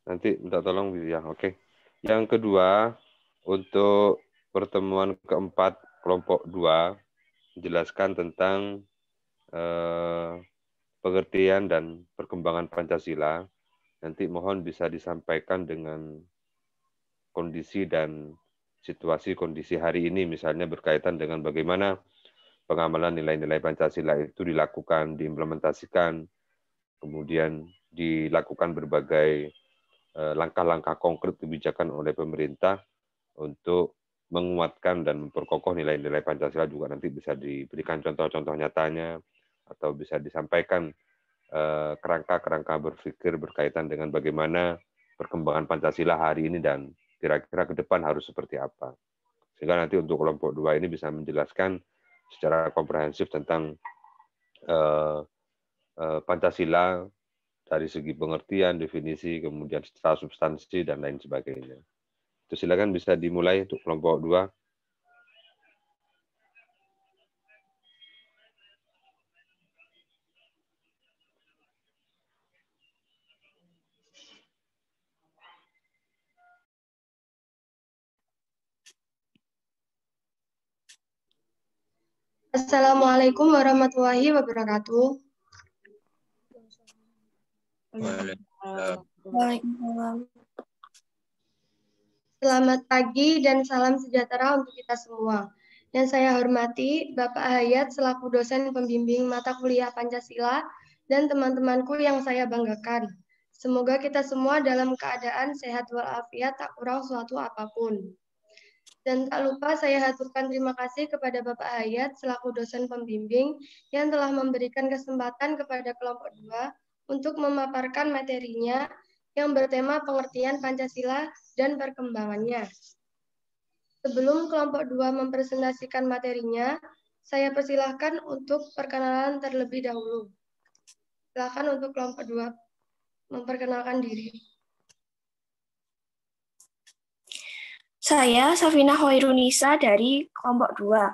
Nanti minta tolong ya, oke. Yang kedua, untuk pertemuan keempat kelompok 2, menjelaskan tentang pengertian dan perkembangan Pancasila. Nanti mohon bisa disampaikan dengan kondisi dan situasi kondisi hari ini, misalnya berkaitan dengan bagaimana pengamalan nilai-nilai Pancasila itu dilakukan, diimplementasikan, kemudian dilakukan berbagai langkah-langkah konkret kebijakan oleh pemerintah untuk menguatkan dan memperkokoh nilai-nilai Pancasila, juga nanti bisa diberikan contoh-contoh nyatanya atau bisa disampaikan kerangka-kerangka berpikir berkaitan dengan bagaimana perkembangan Pancasila hari ini dan kira-kira ke depan harus seperti apa. Sehingga nanti untuk kelompok 2 ini bisa menjelaskan secara komprehensif tentang Pancasila dari segi pengertian, definisi, kemudian secara substansi, dan lain sebagainya. Itu silakan bisa dimulai untuk kelompok 2. Assalamualaikum warahmatullahi wabarakatuh. Waalaikumsalam. Selamat pagi dan salam sejahtera untuk kita semua. Yang saya hormati Bapak Hayat selaku dosen pembimbing mata kuliah Pancasila dan teman-temanku yang saya banggakan. Semoga kita semua dalam keadaan sehat walafiat, tak kurang suatu apapun. Dan tak lupa saya haturkan terima kasih kepada Bapak Hayat selaku dosen pembimbing yang telah memberikan kesempatan kepada kelompok 2 untuk memaparkan materinya yang bertema pengertian Pancasila dan perkembangannya. Sebelum kelompok 2 mempresentasikan materinya, saya persilahkan untuk perkenalan terlebih dahulu. Silakan untuk kelompok 2 memperkenalkan diri. Saya Safina Hoirunisa dari kelompok 2.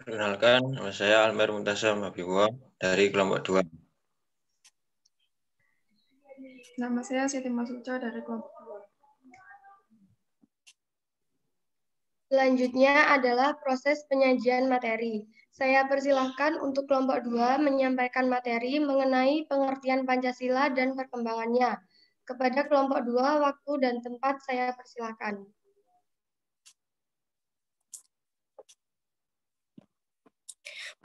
Perkenalkan, nama saya Almer Muntasam Habibullah dari kelompok 2. Nama saya Siti Masuca dari kelompok 2. Selanjutnya adalah proses penyajian materi. Saya persilahkan untuk kelompok 2 menyampaikan materi mengenai pengertian Pancasila dan perkembangannya. Kepada kelompok 2, waktu dan tempat saya persilahkan.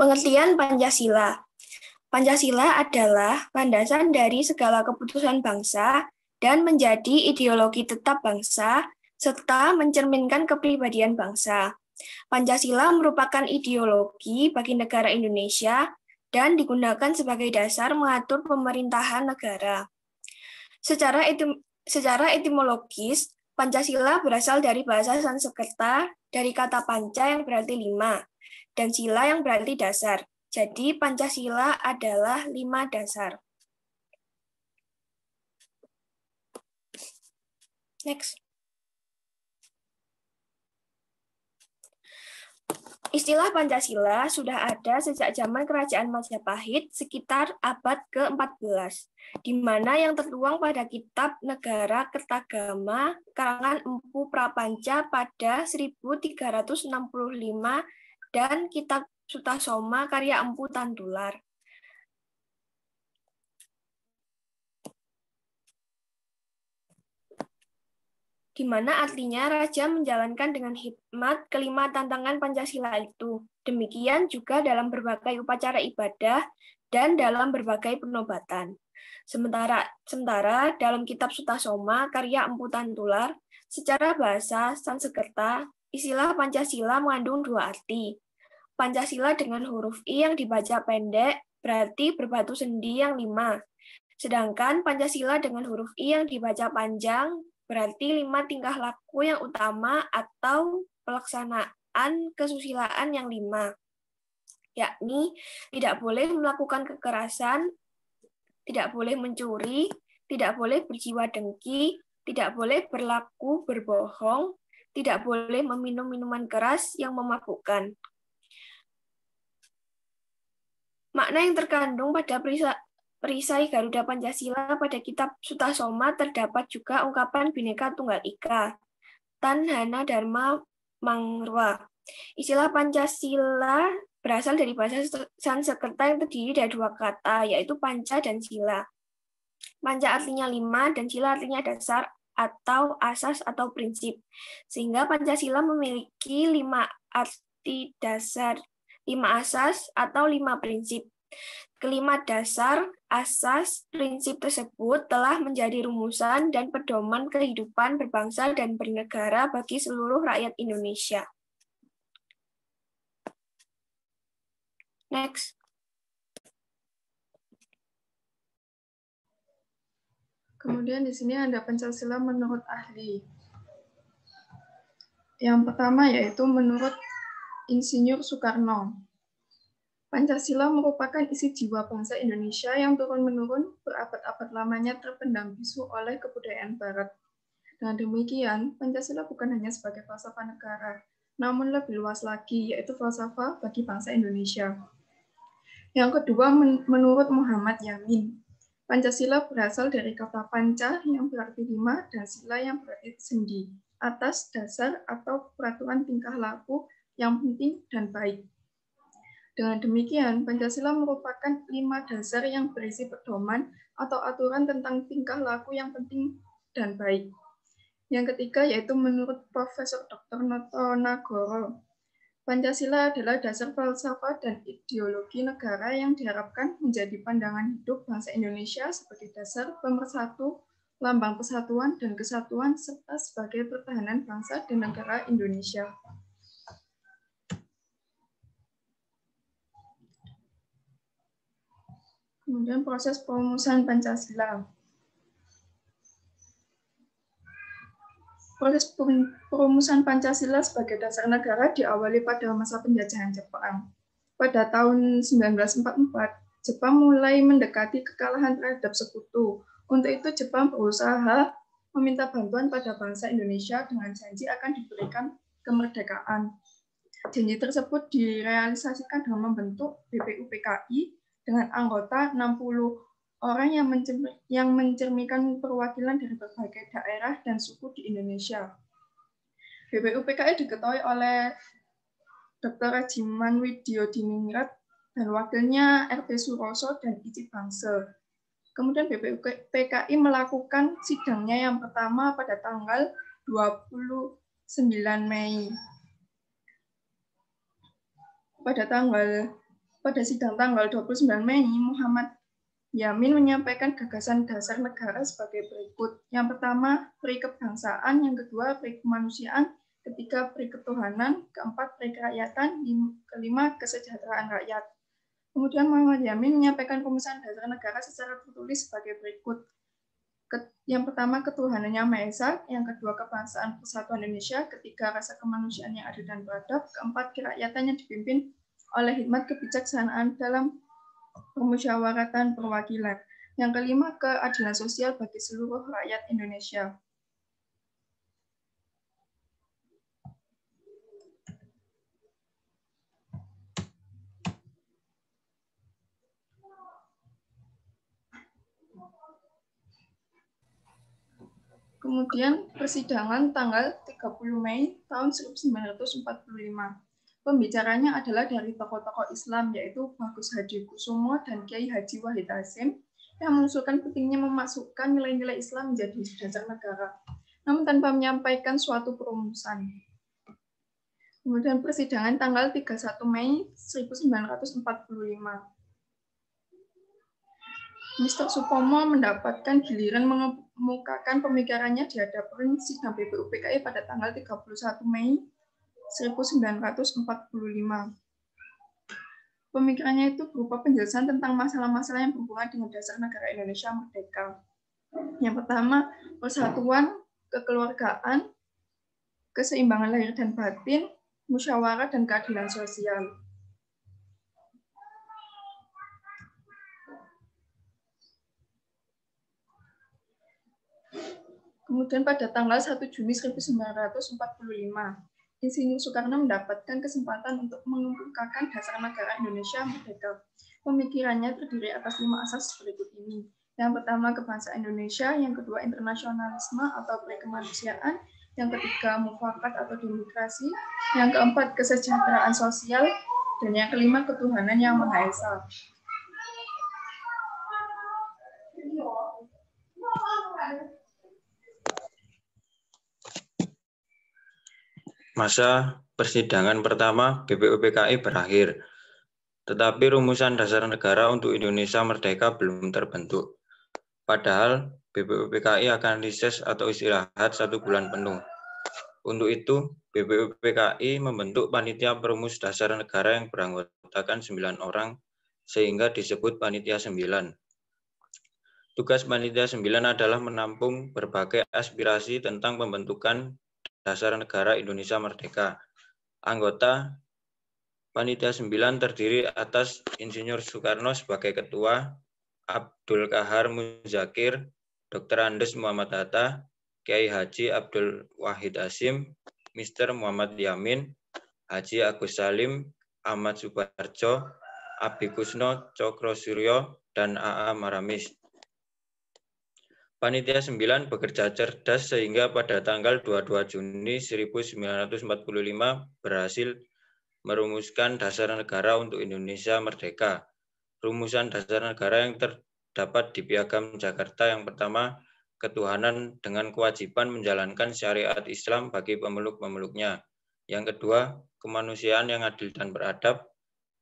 Pengertian Pancasila. Pancasila adalah landasan dari segala keputusan bangsa dan menjadi ideologi tetap bangsa, serta mencerminkan kepribadian bangsa. Pancasila merupakan ideologi bagi negara Indonesia dan digunakan sebagai dasar mengatur pemerintahan negara. Secara etimologis, Pancasila berasal dari bahasa Sanskerta dari kata panca yang berarti 5 dan sila yang berarti dasar. Jadi Pancasila adalah 5 dasar. Next. Istilah Pancasila sudah ada sejak zaman Kerajaan Majapahit sekitar abad ke-14, di mana yang tertuang pada Kitab Negara Kertagama karangan Empu Prapanca pada 1365 dan Kitab Sutasoma karya Empu Tantular. Di mana artinya raja menjalankan dengan hikmat kelima tantangan Pancasila itu. Demikian juga dalam berbagai upacara ibadah dan dalam berbagai penobatan. Sementara dalam Kitab Sutasoma karya Empu Tantular, secara bahasa Sanskerta, istilah Pancasila mengandung 2 arti. Pancasila dengan huruf I yang dibaca pendek berarti berbatu sendi yang 5. Sedangkan Pancasila dengan huruf I yang dibaca panjang berarti 5 tingkah laku yang utama atau pelaksanaan kesusilaan yang 5, yakni tidak boleh melakukan kekerasan, tidak boleh mencuri, tidak boleh berjiwa dengki, tidak boleh berlaku berbohong, tidak boleh meminum minuman keras yang memabukkan. Makna yang terkandung pada perisai Garuda Pancasila pada kitab Sutasoma terdapat juga ungkapan Bhinneka Tunggal Ika, Tan Hana Dharma Mangwa. Istilah Pancasila berasal dari bahasa Sanskerta yang terdiri dari dua kata, yaitu panca dan sila. Panca artinya 5 dan sila artinya dasar atau asas atau prinsip. Sehingga Pancasila memiliki 5 arti dasar, 5 asas atau 5 prinsip. Kelima dasar, asas, prinsip tersebut telah menjadi rumusan dan pedoman kehidupan berbangsa dan bernegara bagi seluruh rakyat Indonesia. Next. Kemudian di sini ada Pancasila menurut ahli. Yang pertama yaitu menurut Insinyur Soekarno. Pancasila merupakan isi jiwa bangsa Indonesia yang turun-menurun berabad-abad lamanya terpendam bisu oleh kebudayaan Barat. Dengan demikian, Pancasila bukan hanya sebagai falsafah negara, namun lebih luas lagi, yaitu falsafah bagi bangsa Indonesia. Yang kedua, menurut Muhammad Yamin, Pancasila berasal dari kata panca yang berarti 5 dan sila yang berarti sendi, atas, dasar, atau peraturan tingkah laku yang penting dan baik. Dengan demikian, Pancasila merupakan 5 dasar yang berisi pedoman atau aturan tentang tingkah laku yang penting dan baik. Yang ketiga yaitu menurut Profesor Dr. Noto Nagoro, Pancasila adalah dasar falsafah dan ideologi negara yang diharapkan menjadi pandangan hidup bangsa Indonesia sebagai dasar pemersatu, lambang persatuan dan kesatuan, serta sebagai pertahanan bangsa dan negara Indonesia. Kemudian proses perumusan Pancasila. Proses perumusan Pancasila sebagai dasar negara diawali pada masa penjajahan Jepang. Pada tahun 1944, Jepang mulai mendekati kekalahan terhadap sekutu. Untuk itu, Jepang berusaha meminta bantuan pada bangsa Indonesia dengan janji akan diberikan kemerdekaan. Janji tersebut direalisasikan dengan membentuk BPUPKI dengan anggota 60 orang yang mencerminkan perwakilan dari berbagai daerah dan suku di Indonesia. BPUPKI diketuai oleh Dr. Rajiman Widyodiningrat dan wakilnya R.P. Suroso dan Icip Bangsal. Kemudian BPUPKI melakukan sidangnya yang pertama pada tanggal 29 Mei. Pada sidang tanggal 29 Mei, Muhammad Yamin menyampaikan gagasan dasar negara sebagai berikut. Yang pertama, peri kebangsaan, yang kedua, peri kemanusiaan, ketiga, peri ketuhanan, keempat, peri kerakyatan, kelima, kesejahteraan rakyat. Kemudian Muhammad Yamin menyampaikan rumusan dasar negara secara tertulis sebagai berikut. Yang pertama, ketuhanan yang Maha Esa, yang kedua, kebangsaan persatuan Indonesia, ketiga, rasa kemanusiaan yang adil dan beradab, keempat, kerakyatan yang dipimpin oleh hikmat kebijaksanaan dalam permusyawaratan perwakilan. Yang kelima, keadilan sosial bagi seluruh rakyat Indonesia. Kemudian persidangan tanggal 30 Mei tahun 1945. Pembicaranya adalah dari tokoh-tokoh Islam, yaitu Bagus Hadi Kusumo dan Kiai Haji Wahid Hasyim, yang mengusulkan pentingnya memasukkan nilai-nilai Islam menjadi dasar negara, namun tanpa menyampaikan suatu perumusan. Kemudian persidangan tanggal 31 Mei 1945. Mr. Supomo mendapatkan giliran mengemukakan pemikirannya di hadapan sidang BPUPKI pada tanggal 31 Mei 1945. Pemikirannya itu berupa penjelasan tentang masalah-masalah yang berhubungan dengan dasar negara Indonesia merdeka. Yang pertama, persatuan, kekeluargaan, keseimbangan lahir dan batin, musyawarah, dan keadilan sosial. Kemudian pada tanggal 1 Juni 1945, Insinyur Soekarno mendapatkan kesempatan untuk mengemukakan dasar negara Indonesia merdeka. Pemikirannya terdiri atas 5 asas berikut ini. Yang pertama, kebangsaan Indonesia. Yang kedua, internasionalisme atau perkemanusiaan. Yang ketiga, mufakat atau demokrasi. Yang keempat, kesejahteraan sosial. Dan yang kelima, ketuhanan yang Maha Esa. Masa persidangan pertama BPUPKI berakhir, tetapi rumusan dasar negara untuk Indonesia merdeka belum terbentuk. Padahal BPUPKI akan reses atau istirahat 1 bulan penuh. Untuk itu, BPUPKI membentuk panitia perumus dasar negara yang beranggotakan 9 orang, sehingga disebut panitia 9. Tugas panitia 9 adalah menampung berbagai aspirasi tentang pembentukan dasar negara Indonesia merdeka. Anggota panitia 9 terdiri atas Insinyur Soekarno sebagai ketua, Abdul Qahar Muzakir, Dr. Andes Muhammad Hatta, Kiai Haji Abdul Wahid Hasyim, Mr. Muhammad Yamin, Haji Agus Salim, Ahmad Subarjo, Abi Kusno Cokro Suryo, dan A.A. Maramis. Panitia 9 bekerja cerdas sehingga pada tanggal 22 Juni 1945 berhasil merumuskan dasar negara untuk Indonesia merdeka. Rumusan dasar negara yang terdapat di Piagam Jakarta yang pertama, ketuhanan dengan kewajiban menjalankan syariat Islam bagi pemeluk-pemeluknya. Yang kedua, kemanusiaan yang adil dan beradab.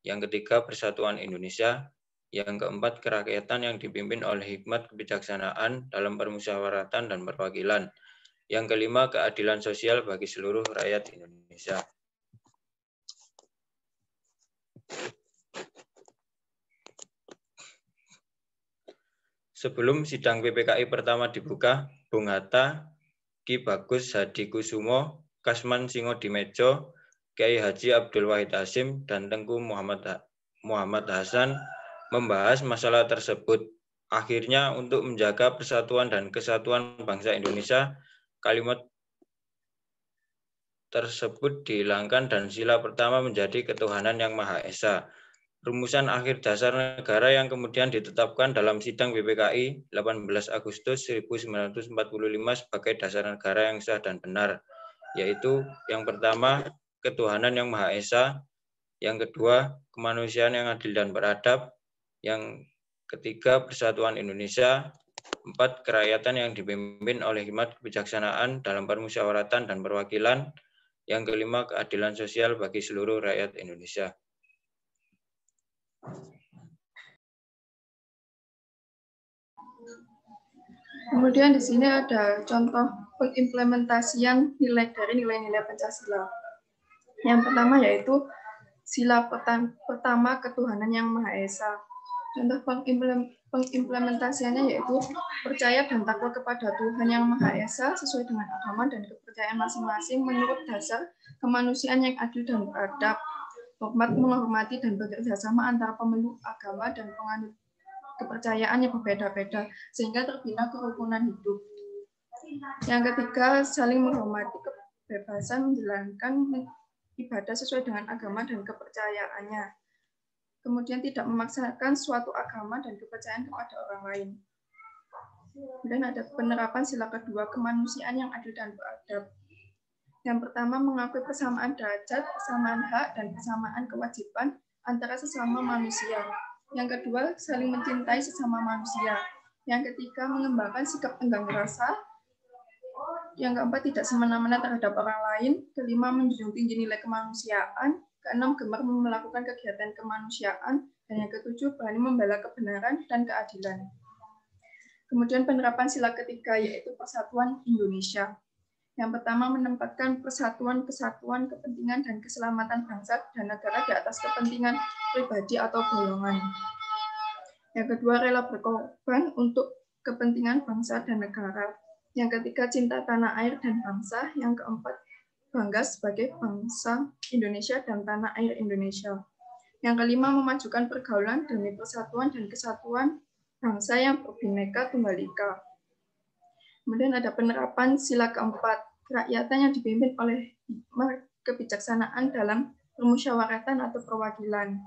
Yang ketiga, persatuan Indonesia. Yang keempat, kerakyatan yang dipimpin oleh hikmat kebijaksanaan dalam permusyawaratan dan perwakilan. Yang kelima, keadilan sosial bagi seluruh rakyat Indonesia. Sebelum sidang PPKI pertama dibuka, Bung Hatta, Ki Bagus Hadikusumo, Kasman Singodimedjo, Kiai Haji Abdul Wahid Hasyim, dan Tengku Muhammad Hasan membahas masalah tersebut. Akhirnya, untuk menjaga persatuan dan kesatuan bangsa Indonesia, kalimat tersebut dihilangkan dan sila pertama menjadi ketuhanan yang Maha Esa. Rumusan akhir dasar negara yang kemudian ditetapkan dalam sidang BPKI 18 Agustus 1945 sebagai dasar negara yang sah dan benar, yaitu yang pertama, ketuhanan yang Maha Esa, yang kedua, kemanusiaan yang adil dan beradab, yang ketiga, persatuan Indonesia, 4, kerakyatan yang dipimpin oleh hikmat kebijaksanaan dalam permusyawaratan dan perwakilan, yang kelima, keadilan sosial bagi seluruh rakyat Indonesia. Kemudian di sini ada contoh pengimplementasian nilai dari nilai-nilai Pancasila. Yang pertama yaitu sila pertama ketuhanan yang Maha Esa. Contoh pengimplementasiannya yaitu percaya dan takwa kepada Tuhan yang Maha Esa sesuai dengan agama dan kepercayaan masing-masing menurut dasar kemanusiaan yang adil dan beradab, hormat menghormati dan bekerja sama antara pemeluk agama dan penganut kepercayaan yang berbeda-beda sehingga terbina kerukunan hidup. Yang ketiga, saling menghormati kebebasan menjalankan ibadah sesuai dengan agama dan kepercayaannya. Kemudian tidak memaksakan suatu agama dan kepercayaan kepada orang lain. Kemudian ada penerapan sila kedua, kemanusiaan yang adil dan beradab. Yang pertama, mengakui persamaan derajat, persamaan hak, dan persamaan kewajiban antara sesama manusia. Yang kedua, saling mencintai sesama manusia. Yang ketiga, mengembangkan sikap tenggang rasa. Yang keempat, tidak semena-mena terhadap orang lain. Kelima, menjunjung tinggi nilai kemanusiaan. Keenam, gemar melakukan kegiatan kemanusiaan. Dan yang ketujuh, berani membela kebenaran dan keadilan. Kemudian penerapan sila ketiga, yaitu persatuan Indonesia. Yang pertama, menempatkan persatuan, kesatuan, kepentingan, dan keselamatan bangsa dan negara di atas kepentingan pribadi atau golongan. Yang kedua, rela berkorban untuk kepentingan bangsa dan negara. Yang ketiga, cinta tanah air dan bangsa. Yang keempat, bangga sebagai bangsa Indonesia dan tanah air Indonesia. Yang kelima, memajukan pergaulan demi persatuan dan kesatuan bangsa yang berbineka tunggal ika. Kemudian ada penerapan sila keempat, kerakyatan yang dipimpin oleh hikmat kebijaksanaan dalam permusyawaratan atau perwakilan.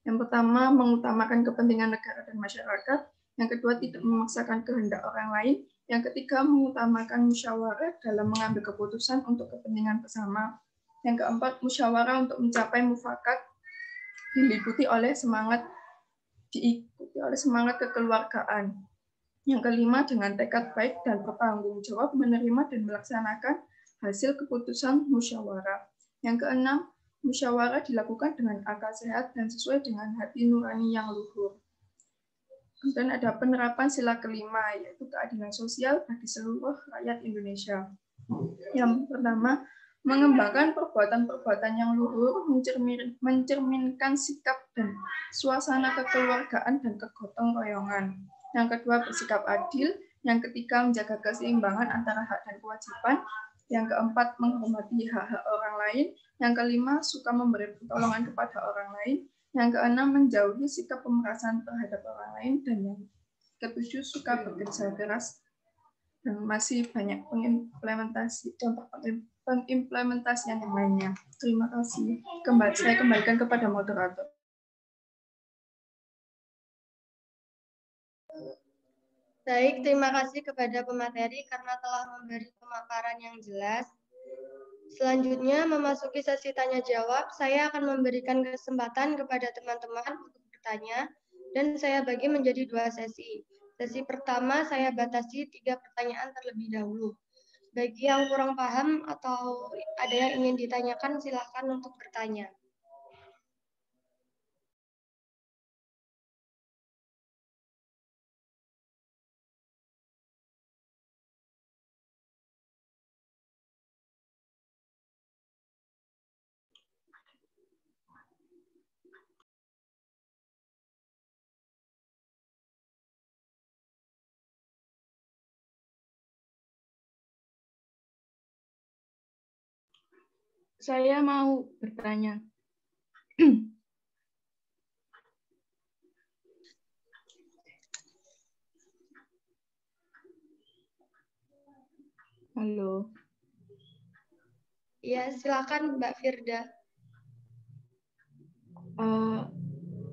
Yang pertama, mengutamakan kepentingan negara dan masyarakat. Yang kedua, tidak memaksakan kehendak orang lain. Yang ketiga, mengutamakan musyawarah dalam mengambil keputusan untuk kepentingan bersama. Yang keempat, musyawarah untuk mencapai mufakat diikuti oleh semangat kekeluargaan. Yang kelima, dengan tekad baik dan bertanggung jawab menerima dan melaksanakan hasil keputusan musyawarah. Yang keenam, musyawarah dilakukan dengan akal sehat dan sesuai dengan hati nurani yang luhur. Kemudian ada penerapan sila kelima, yaitu keadilan sosial bagi seluruh rakyat Indonesia. Yang pertama, mengembangkan perbuatan-perbuatan yang luhur, mencerminkan sikap dan suasana kekeluargaan dan kegotong royongan. Yang kedua, bersikap adil. Yang ketiga, menjaga keseimbangan antara hak dan kewajiban. Yang keempat, menghormati hak-hak orang lain. Yang kelima, suka memberi pertolongan kepada orang lain. Yang keenam, menjauhi sikap pemerasan terhadap orang lain. Dan yang ketujuh, suka bekerja keras. Dan masih banyak contoh pengimplementasian yang lainnya. Terima kasih. Saya kembalikan kepada moderator. Baik, terima kasih kepada pemateri karena telah memberi pemaparan yang jelas. Selanjutnya, memasuki sesi tanya jawab, saya akan memberikan kesempatan kepada teman-teman untuk bertanya, dan saya bagi menjadi 2 sesi. Sesi pertama saya batasi 3 pertanyaan terlebih dahulu. Bagi yang kurang paham atau ada yang ingin ditanyakan, silakan untuk bertanya. Saya mau bertanya. Halo. Ya, silakan Mbak Firda.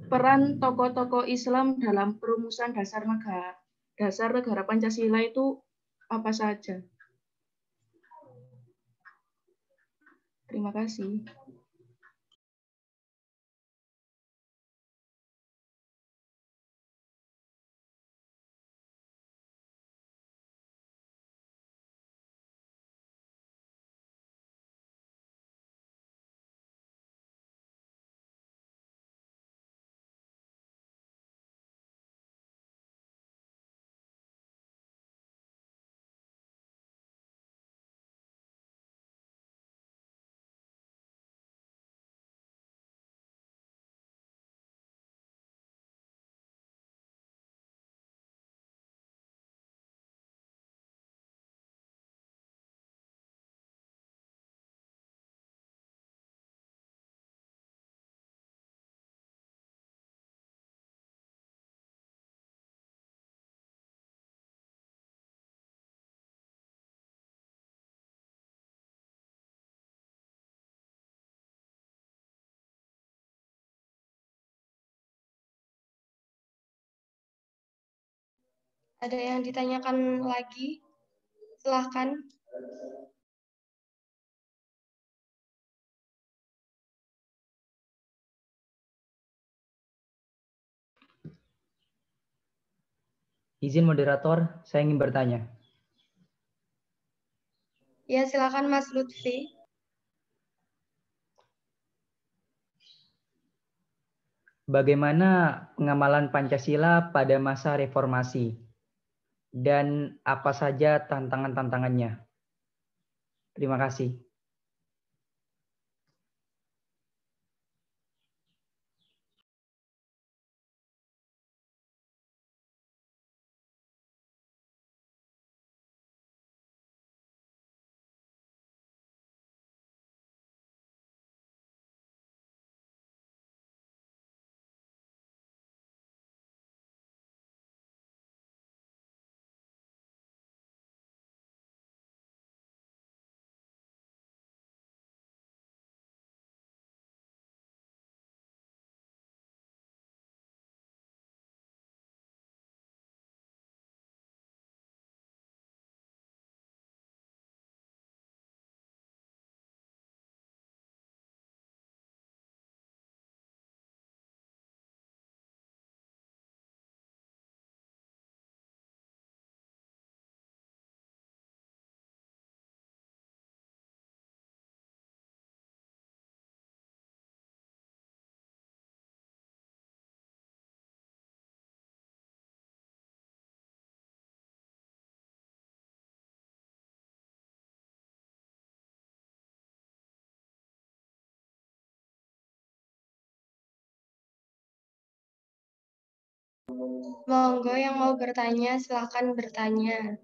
Peran tokoh-tokoh Islam dalam perumusan dasar negara Pancasila itu apa saja? Terima kasih. Ada yang ditanyakan lagi? Silahkan. Izin moderator, saya ingin bertanya. Ya, silakan Mas Lutfi. Bagaimana pengamalan Pancasila pada masa reformasi? Dan apa saja tantangan-tantangannya? Terima kasih. Monggo yang mau bertanya, silakan bertanya.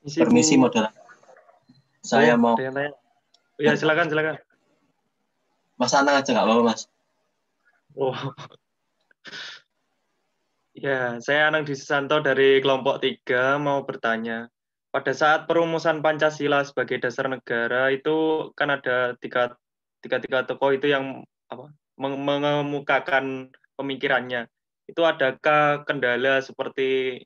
Permisi moderator. Saya mau. Ya, silakan. Mas Anang aja nggak apa-apa, Mas. Oh. Ya, saya Anang Dwi Susanto dari kelompok 3 mau bertanya. Pada saat perumusan Pancasila sebagai dasar negara itu kan ada tiga tokoh itu yang mengemukakan pemikirannya. Itu adakah kendala seperti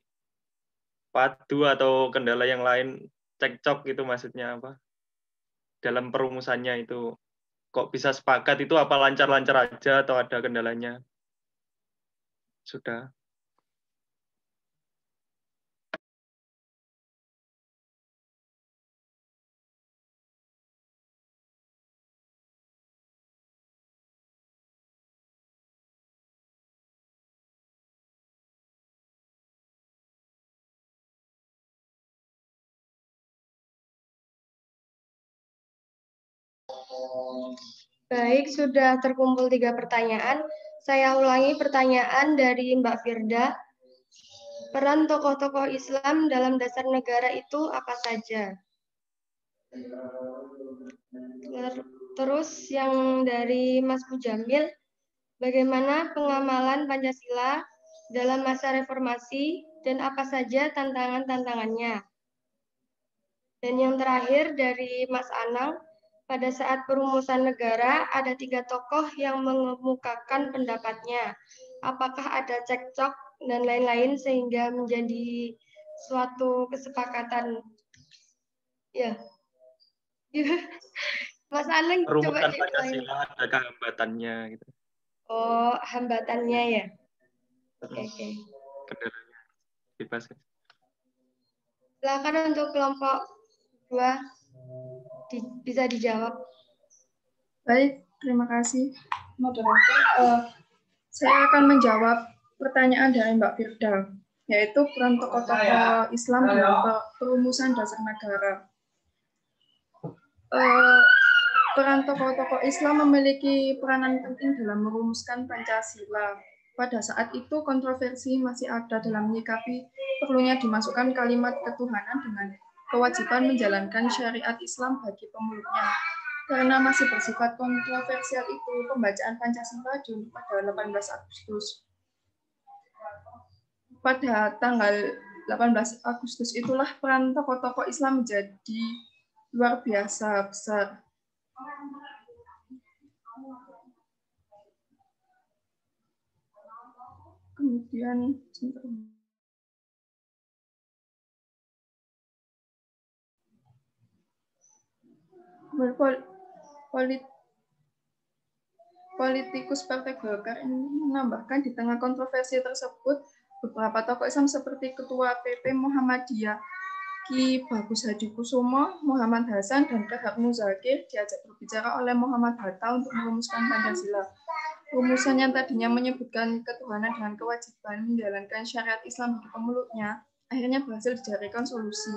padu atau kendala yang lain, cekcok gitu maksudnya apa? Dalam perumusannya itu kok bisa sepakat, itu apa lancar-lancar aja atau ada kendalanya? Sudah. Baik, sudah terkumpul 3 pertanyaan. Saya ulangi pertanyaan dari Mbak Firda. Peran tokoh-tokoh Islam dalam dasar negara itu apa saja? Terus yang dari Mas Mujamil, bagaimana pengamalan Pancasila dalam masa reformasi dan apa saja tantangan-tantangannya? Dan yang terakhir dari Mas Anang, pada saat perumusan negara ada 3 tokoh yang mengemukakan pendapatnya. Apakah ada cekcok dan lain-lain sehingga menjadi suatu kesepakatan? Ya. Mas Anang coba Perumusan Pancasila adakah hambatannya gitu? Oh, hambatannya ya. Oke. Kendalanya bebas. Silakan untuk kelompok 2 bisa dijawab. Baik, terima kasih moderator. Saya akan menjawab pertanyaan dari Mbak Firda, yaitu peran tokoh-tokoh Islam dalam perumusan dasar negara. Peran tokoh-tokoh Islam memiliki peranan penting dalam merumuskan Pancasila. Pada saat itu kontroversi masih ada dalam menyikapi perlunya dimasukkan kalimat ketuhanan dengan kewajiban menjalankan syariat Islam bagi pemeluknya. Karena masih bersifat kontroversial itu, pembacaan Pancasila diundur pada 18 Agustus. Pada tanggal 18 Agustus itulah peran tokoh-tokoh Islam menjadi luar biasa besar. Kemudian politikus Partai Golkar ini menambahkan di tengah kontroversi tersebut, beberapa tokoh Islam seperti Ketua PP Muhammadiyah Ki Bagus Hadikusumo, Muhammad Hasan, dan Kahar Muzakir diajak berbicara oleh Muhammad Hatta untuk merumuskan Pancasila. Rumusan yang tadinya menyebutkan ketuhanan dengan kewajiban menjalankan syariat Islam bagi pemeluknya, akhirnya berhasil dicarikan solusi.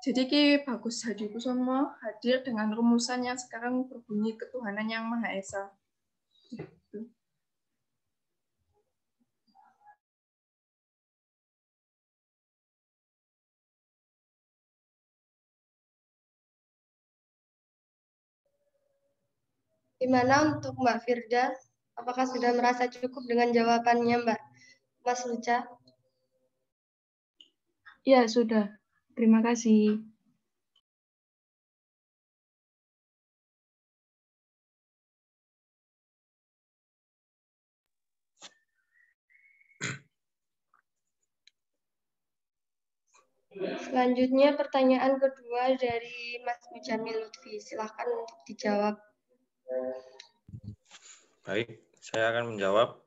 Jadi Ki Bagus Hadikusumo hadir dengan rumusan yang sekarang berbunyi ketuhanan yang Maha Esa. Gimana untuk Mbak Firda? Apakah sudah merasa cukup dengan jawabannya Mbak Mas Luca? Ya, sudah. Terima kasih. Selanjutnya pertanyaan kedua dari Mas Mujamil Lutfi. Silahkan untuk dijawab. Baik, saya akan menjawab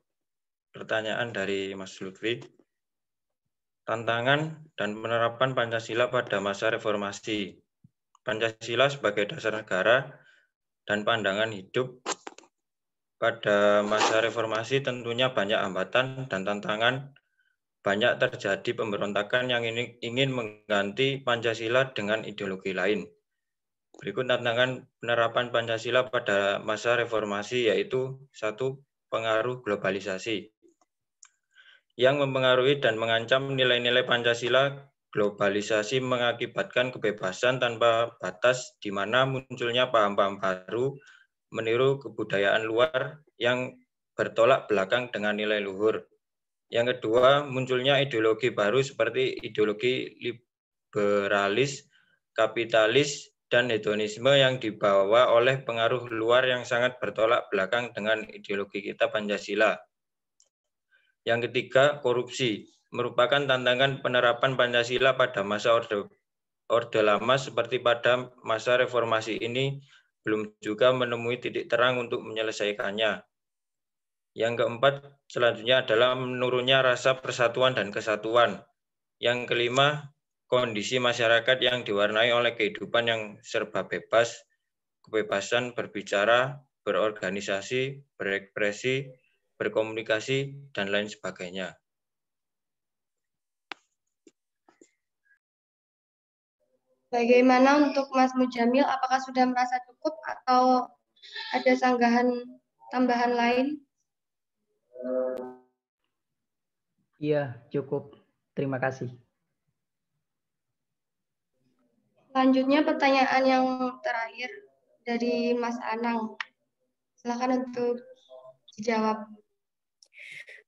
pertanyaan dari Mas Lutfi. Tantangan dan penerapan Pancasila pada masa reformasi. Pancasila sebagai dasar negara dan pandangan hidup pada masa reformasi tentunya banyak hambatan dan tantangan. Banyak terjadi pemberontakan yang ingin mengganti Pancasila dengan ideologi lain. Berikut tantangan penerapan Pancasila pada masa reformasi, yaitu 1. Pengaruh globalisasi. Yang mempengaruhi dan mengancam nilai-nilai Pancasila, globalisasi mengakibatkan kebebasan tanpa batas, di mana munculnya paham-paham baru, meniru kebudayaan luar yang bertolak belakang dengan nilai luhur. Yang kedua, munculnya ideologi baru seperti ideologi liberalis, kapitalis, dan hedonisme yang dibawa oleh pengaruh luar yang sangat bertolak belakang dengan ideologi kita Pancasila. Yang ketiga, korupsi merupakan tantangan penerapan Pancasila pada masa Orde Lama seperti pada masa reformasi ini belum juga menemui titik terang untuk menyelesaikannya. Yang keempat, selanjutnya adalah menurunnya rasa persatuan dan kesatuan. Yang kelima, kondisi masyarakat yang diwarnai oleh kehidupan yang serba bebas, kebebasan berbicara, berorganisasi, berekspresi, berkomunikasi, dan lain sebagainya. Bagaimana untuk Mas Mujamil? Apakah sudah merasa cukup atau ada sanggahan tambahan lain? Iya, cukup. Terima kasih. Selanjutnya pertanyaan yang terakhir dari Mas Anang. Silakan untuk dijawab.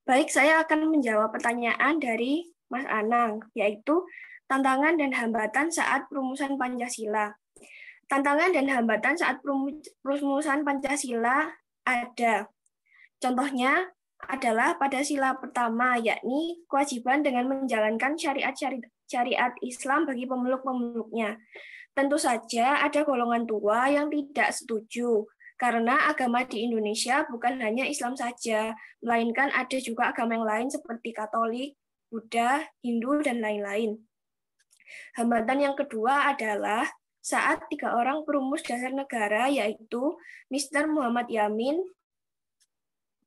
Baik, saya akan menjawab pertanyaan dari Mas Anang, yaitu tantangan dan hambatan saat perumusan Pancasila. Tantangan dan hambatan saat perumusan Pancasila ada. Contohnya adalah pada sila pertama, yakni kewajiban dengan menjalankan syariat Islam bagi pemeluk-pemeluknya. Tentu saja ada golongan tua yang tidak setuju, karena agama di Indonesia bukan hanya Islam saja, melainkan ada juga agama yang lain seperti Katolik, Buddha, Hindu, dan lain-lain. Hambatan yang kedua adalah saat 3 orang perumus dasar negara, yaitu Mr. Muhammad Yamin,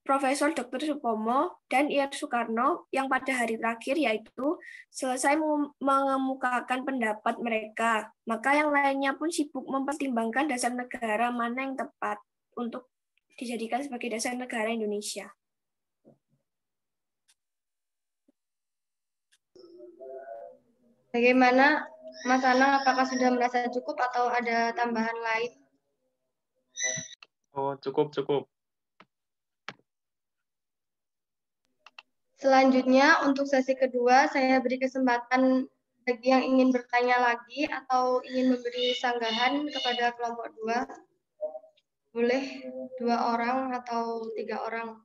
Profesor Dr. Supomo, dan Ir Soekarno, yang pada hari terakhir yaitu selesai mengemukakan pendapat mereka, maka yang lainnya pun sibuk mempertimbangkan dasar negara mana yang tepat untuk dijadikan sebagai dasar negara Indonesia. Bagaimana Mas Anang, apakah sudah merasa cukup atau ada tambahan lain? Oh, cukup. Selanjutnya, untuk sesi kedua, saya beri kesempatan bagi yang ingin bertanya lagi atau ingin memberi sanggahan kepada kelompok 2. Boleh 2 orang atau 3 orang.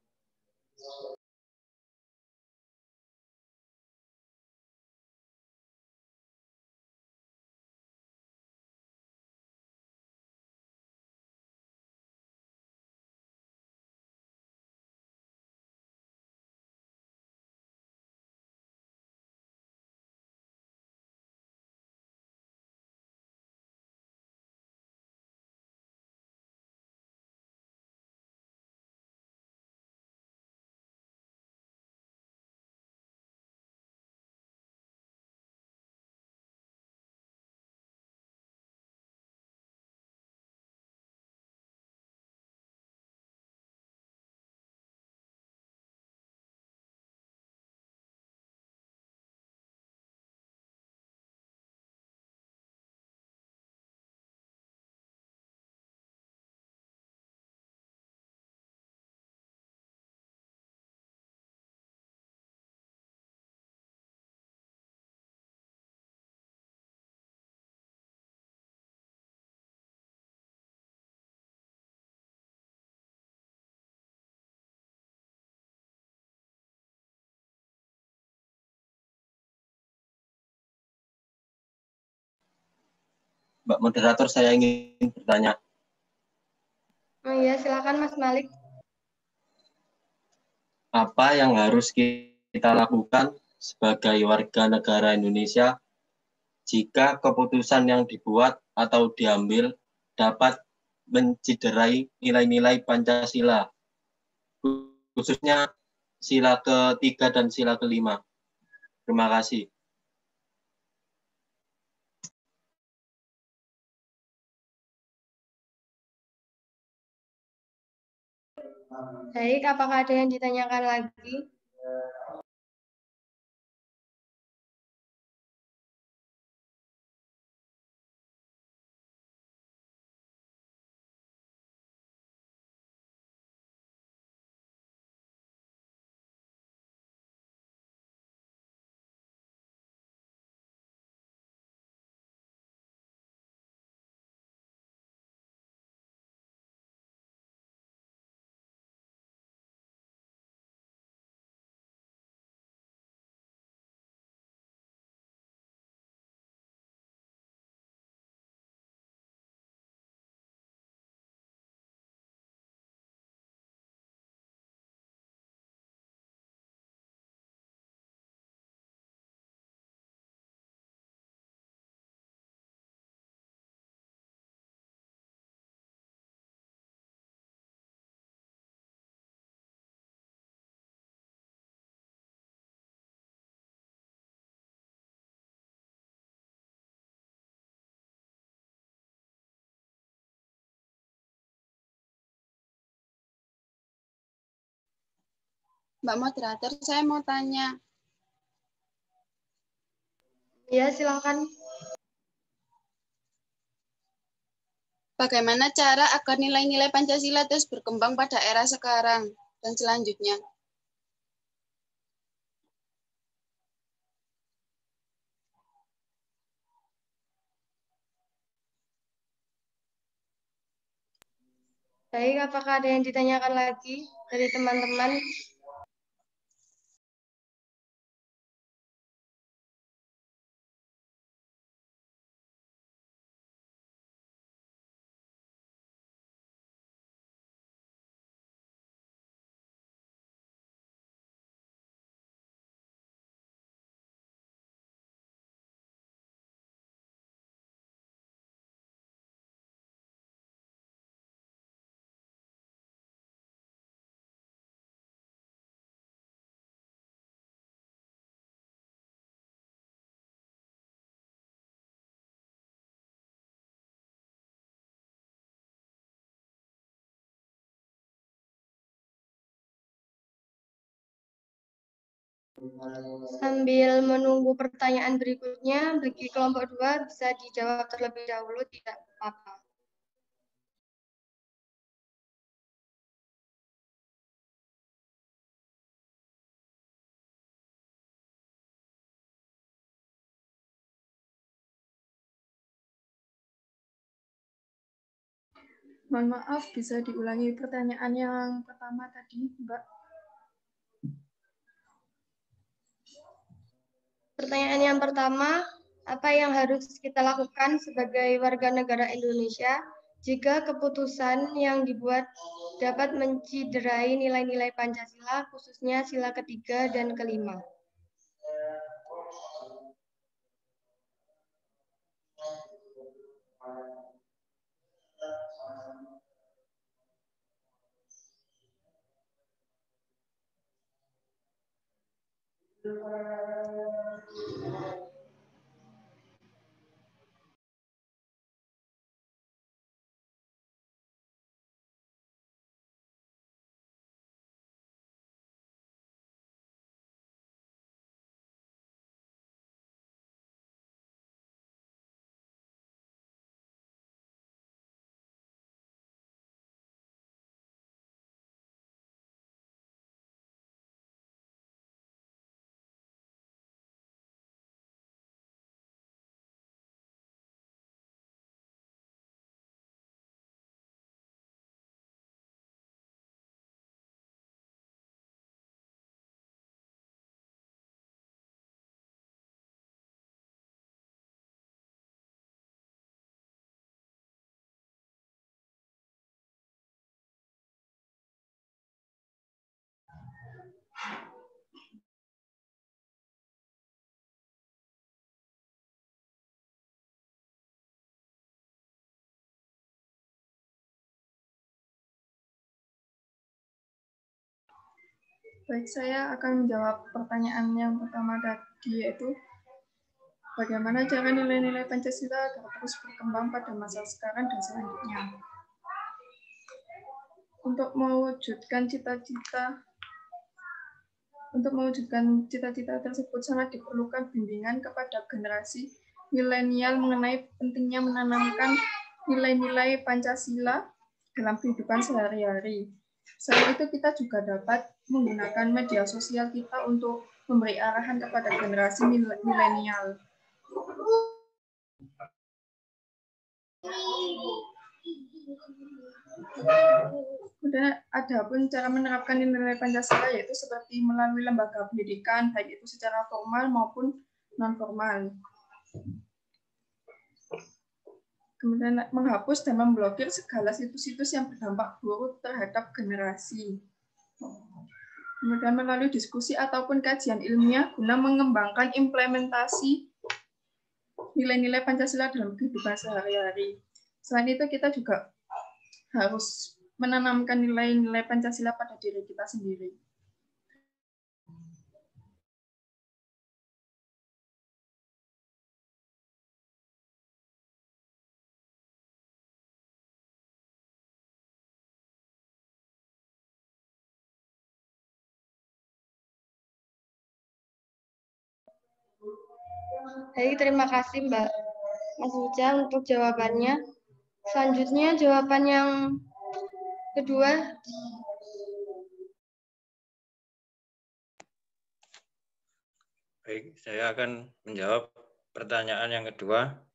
Mbak Moderator, saya ingin bertanya. Oh iya, silakan Mas Malik. Apa yang harus kita lakukan sebagai warga negara Indonesia jika keputusan yang dibuat atau diambil dapat menciderai nilai-nilai Pancasila, khususnya sila ke-3 dan sila ke-5? Terima kasih. Baik, apakah ada yang ditanyakan lagi? Mbak Moderator, saya mau tanya. Ya, silakan. Bagaimana cara agar nilai-nilai Pancasila terus berkembang pada era sekarang dan selanjutnya? Baik, apakah ada yang ditanyakan lagi dari teman-teman? Sambil menunggu pertanyaan berikutnya, bagi kelompok 2 bisa dijawab terlebih dahulu, tidak apa-apa. Mohon maaf, bisa diulangi pertanyaan yang pertama tadi, Mbak? Pertanyaan yang pertama, apa yang harus kita lakukan sebagai warga negara Indonesia jika keputusan yang dibuat dapat menciderai nilai-nilai Pancasila, khususnya sila ketiga dan kelima? Baik, saya akan menjawab pertanyaan yang pertama tadi, yaitu bagaimana cara nilai-nilai Pancasila agar terus berkembang pada masa sekarang dan selanjutnya. Untuk mewujudkan cita-cita tersebut sangat diperlukan bimbingan kepada generasi milenial mengenai pentingnya menanamkan nilai-nilai Pancasila dalam kehidupan sehari-hari. Selain itu, kita juga dapat menggunakan media sosial kita untuk memberi arahan kepada generasi milenial. Kemudian ada pun cara menerapkan nilai Pancasila, yaitu seperti melalui lembaga pendidikan, baik itu secara formal maupun non-formal. Kemudian menghapus dan memblokir segala situs-situs yang berdampak buruk terhadap generasi. Kemudian melalui diskusi ataupun kajian ilmiah guna mengembangkan implementasi nilai-nilai Pancasila dalam kehidupan sehari-hari. Selain itu, kita juga harus menanamkan nilai-nilai Pancasila pada diri kita sendiri. Baik, terima kasih Mbak Mas Uca untuk jawabannya. Selanjutnya jawaban yang kedua. Baik, saya akan menjawab pertanyaan yang kedua.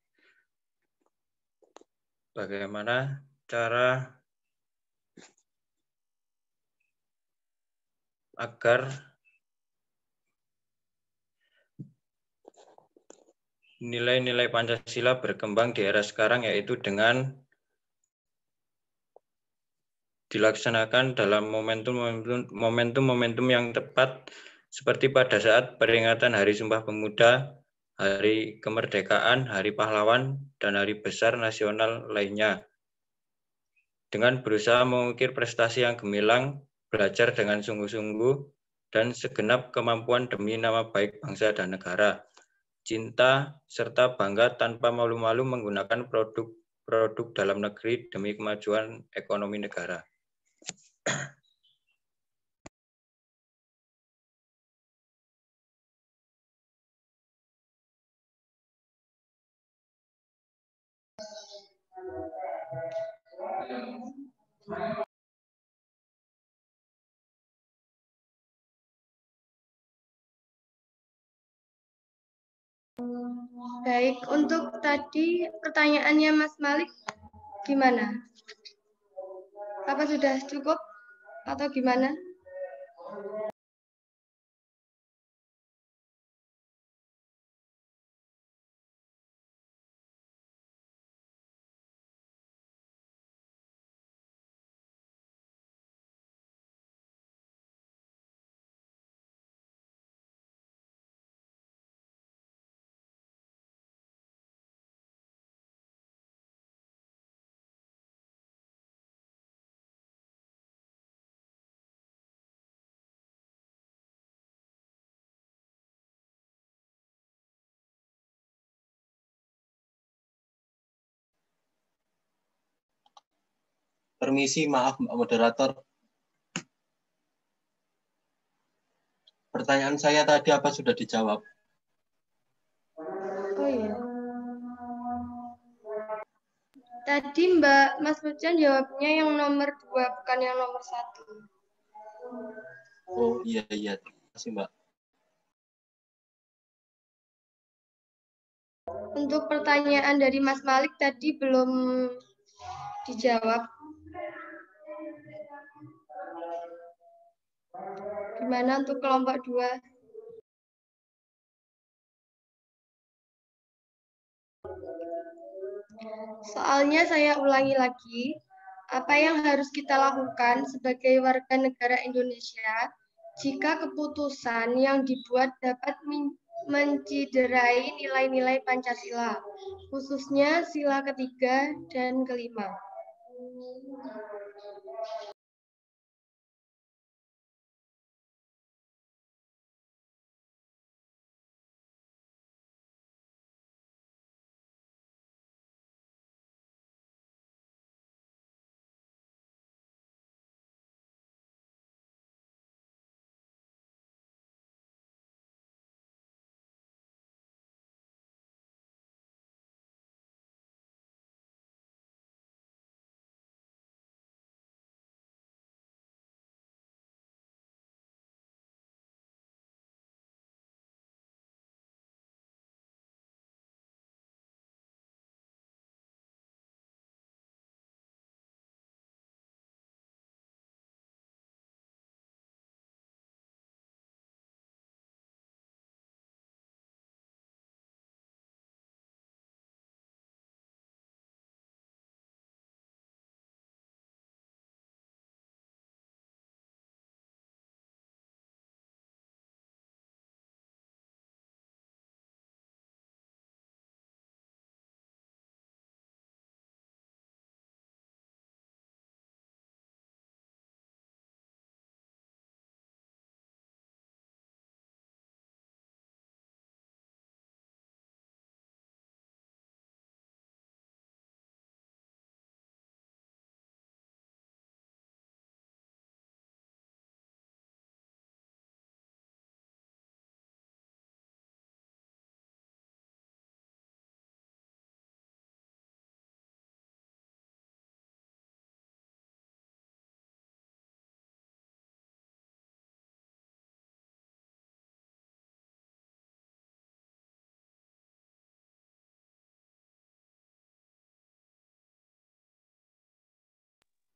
Bagaimana cara agar nilai-nilai Pancasila berkembang di era sekarang, yaitu dengan dilaksanakan dalam momentum yang tepat, seperti pada saat peringatan Hari Sumpah Pemuda, Hari Kemerdekaan, Hari Pahlawan, dan hari besar nasional lainnya. Dengan berusaha mengukir prestasi yang gemilang, belajar dengan sungguh-sungguh, dan segenap kemampuan demi nama baik bangsa dan negara. Cinta serta bangga tanpa malu-malu menggunakan produk dalam negeri demi kemajuan ekonomi negara. Baik, untuk tadi pertanyaannya Mas Malik, gimana? Apa sudah cukup atau gimana? Permisi, maaf Mbak Moderator. Pertanyaan saya tadi apa sudah dijawab? Oh iya. Tadi Mbak Mas Pujan jawabnya yang nomor 2, bukan yang nomor 1. Oh iya, terima kasih Mbak. Untuk pertanyaan dari Mas Malik tadi belum dijawab. Gimana untuk kelompok 2? Soalnya saya ulangi lagi, apa yang harus kita lakukan sebagai warga negara Indonesia jika keputusan yang dibuat dapat menciderai nilai-nilai Pancasila, khususnya sila ketiga dan kelima.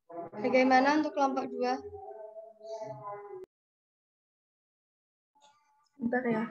Bagaimana untuk kelompok 2? Bentar ya.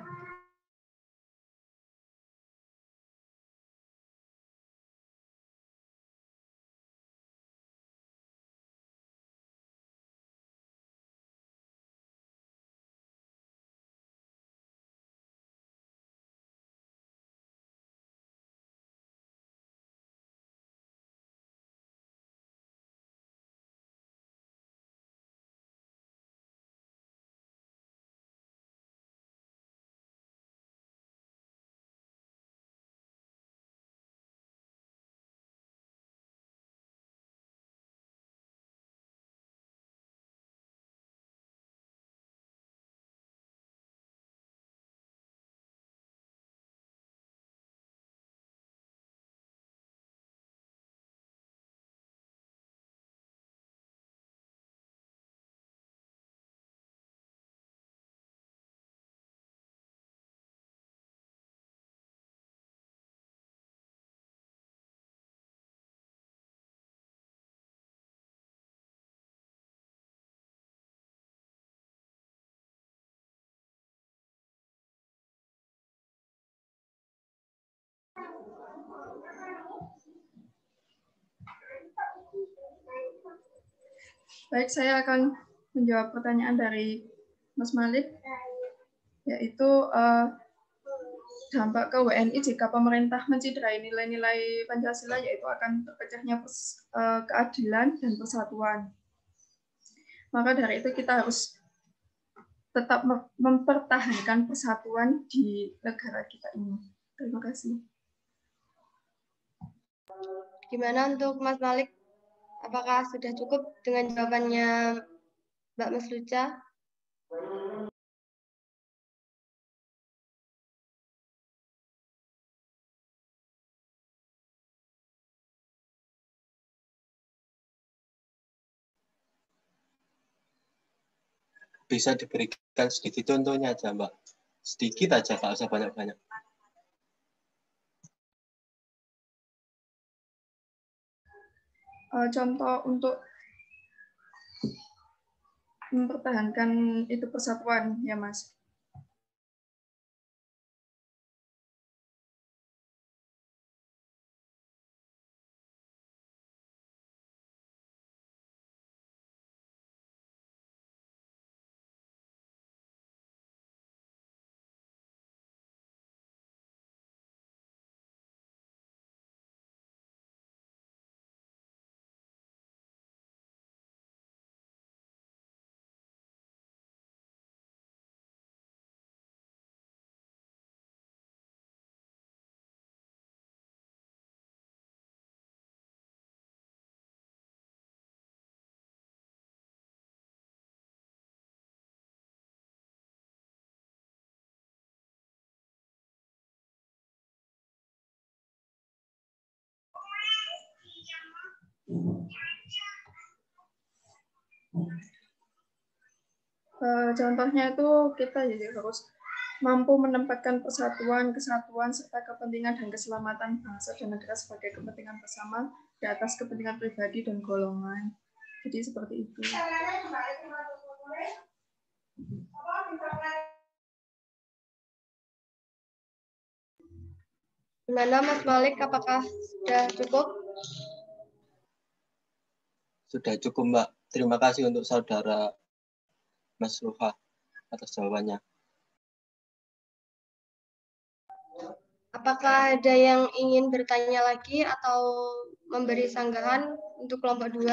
Baik, saya akan menjawab pertanyaan dari Mas Malik, yaitu dampak ke WNI jika pemerintah menciderai nilai-nilai Pancasila, yaitu akan terpecahnya keadilan dan persatuan. Maka dari itu kita harus tetap mempertahankan persatuan di negara kita ini. Terima kasih. Gimana untuk Mas Malik? Apakah sudah cukup dengan jawabannya Mbak Mas Luca? Bisa diberikan sedikit contohnya aja, Mbak. Sedikit aja, nggak usah banyak-banyak. Contoh untuk mempertahankan itu persatuan, ya Mas. Contohnya itu kita jadi harus mampu menempatkan persatuan, kesatuan, serta kepentingan dan keselamatan bangsa dan negara sebagai kepentingan bersama di atas kepentingan pribadi dan golongan. Jadi seperti itu. Gimana Mas Malik, apakah sudah cukup? Sudah cukup, Mbak. Terima kasih untuk saudara Mas Rufa atas jawabannya. Apakah ada yang ingin bertanya lagi atau memberi sanggahan untuk kelompok 2?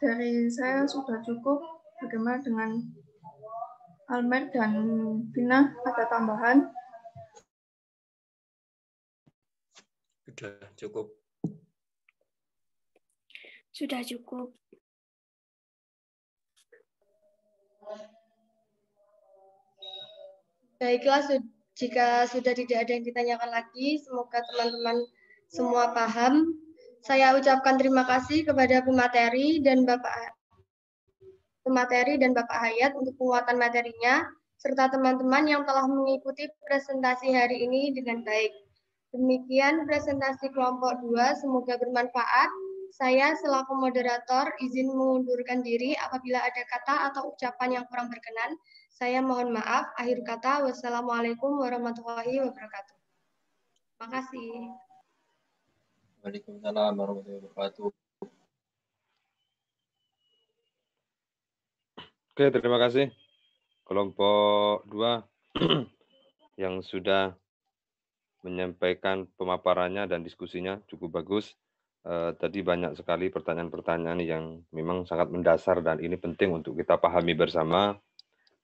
Dari saya sudah cukup. Bagaimana dengan Almer dan Vina, ada tambahan? Sudah cukup. Sudah cukup. Baiklah, jika sudah tidak ada yang ditanyakan lagi, semoga teman-teman semua paham. Saya ucapkan terima kasih kepada pemateri dan Bapak Hayat untuk penguatan materinya, serta teman-teman yang telah mengikuti presentasi hari ini dengan baik. Demikian presentasi kelompok 2, semoga bermanfaat. Saya selaku moderator izin mengundurkan diri apabila ada kata atau ucapan yang kurang berkenan. Saya mohon maaf. Akhir kata, wassalamualaikum warahmatullahi wabarakatuh. Terima kasih. Waalaikumsalam warahmatullahi wabarakatuh. Oke, terima kasih. Kelompok 2 yang sudah menyampaikan pemaparannya dan diskusinya cukup bagus. Tadi banyak sekali pertanyaan-pertanyaan yang memang sangat mendasar dan ini penting untuk kita pahami bersama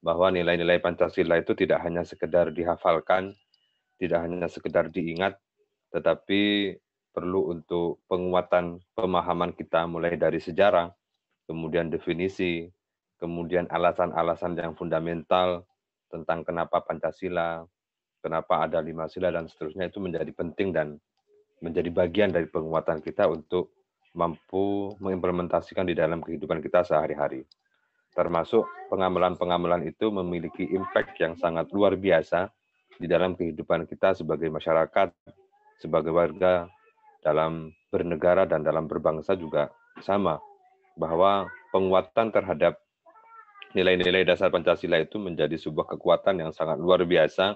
bahwa nilai-nilai Pancasila itu tidak hanya sekedar dihafalkan, tidak hanya sekedar diingat, tetapi perlu untuk penguatan pemahaman kita mulai dari sejarah, kemudian definisi, kemudian alasan-alasan yang fundamental tentang kenapa Pancasila, kenapa ada 5 sila dan seterusnya itu menjadi penting dan menjadi bagian dari penguatan kita untuk mampu mengimplementasikan di dalam kehidupan kita sehari-hari. Termasuk pengamalan-pengamalan itu memiliki impact yang sangat luar biasa di dalam kehidupan kita sebagai masyarakat, sebagai warga, dalam bernegara dan dalam berbangsa juga sama. Bahwa penguatan terhadap nilai-nilai dasar Pancasila itu menjadi sebuah kekuatan yang sangat luar biasa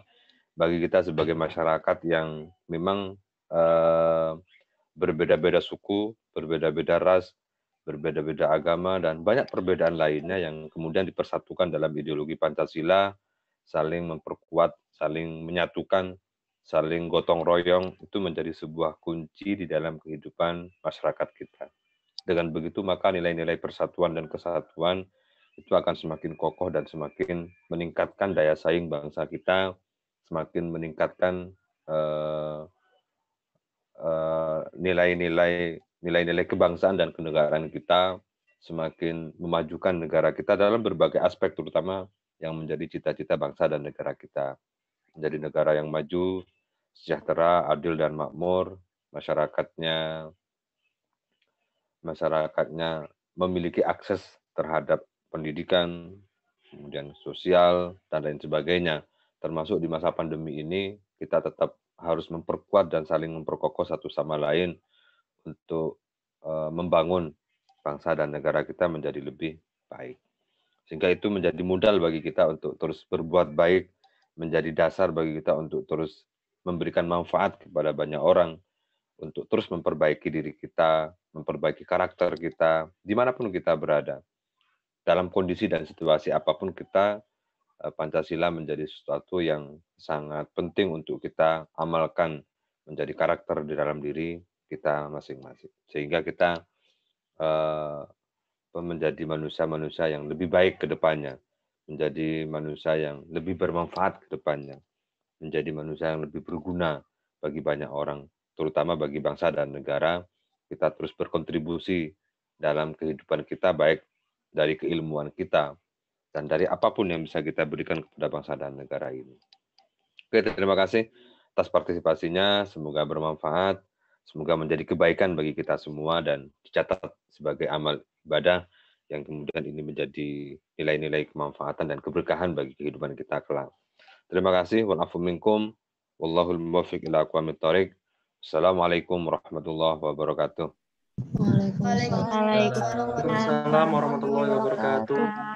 bagi kita sebagai masyarakat yang memang berbeda-beda suku, berbeda-beda ras, berbeda-beda agama, dan banyak perbedaan lainnya yang kemudian dipersatukan dalam ideologi Pancasila, saling memperkuat, saling menyatukan, saling gotong royong, itu menjadi sebuah kunci di dalam kehidupan masyarakat kita. Dengan begitu, maka nilai-nilai persatuan dan kesatuan itu akan semakin kokoh dan semakin meningkatkan daya saing bangsa kita, semakin meningkatkan nilai-nilai kebangsaan dan kenegaraan kita, semakin memajukan negara kita dalam berbagai aspek, terutama yang menjadi cita-cita bangsa dan negara kita. Menjadi negara yang maju, sejahtera, adil dan makmur, masyarakatnya memiliki akses terhadap pendidikan, kemudian sosial, dan lain sebagainya. Termasuk di masa pandemi ini, kita tetap harus memperkuat dan saling memperkokoh satu sama lain untuk membangun bangsa dan negara kita menjadi lebih baik. Sehingga itu menjadi modal bagi kita untuk terus berbuat baik, menjadi dasar bagi kita untuk terus memberikan manfaat kepada banyak orang, untuk terus memperbaiki diri kita, memperbaiki karakter kita, dimanapun kita berada. Dalam kondisi dan situasi apapun kita, Pancasila menjadi sesuatu yang sangat penting untuk kita amalkan menjadi karakter di dalam diri kita masing-masing. Sehingga kita menjadi manusia-manusia yang lebih baik ke depannya, menjadi manusia yang lebih bermanfaat ke depannya, menjadi manusia yang lebih berguna bagi banyak orang, terutama bagi bangsa dan negara. Kita terus berkontribusi dalam kehidupan kita, baik dari keilmuan kita, dan dari apapun yang bisa kita berikan kepada bangsa dan negara ini. Oke, terima kasih atas partisipasinya. Semoga bermanfaat, semoga menjadi kebaikan bagi kita semua dan dicatat sebagai amal ibadah yang kemudian ini menjadi nilai-nilai kemanfaatan dan keberkahan bagi kehidupan kita kelak. Terima kasih. Wa'afu minkum. Wallahul muwaffiq ila aqwamit thoriq. Assalamualaikum warahmatullahi wabarakatuh. Waalaikumsalam warahmatullahi wabarakatuh.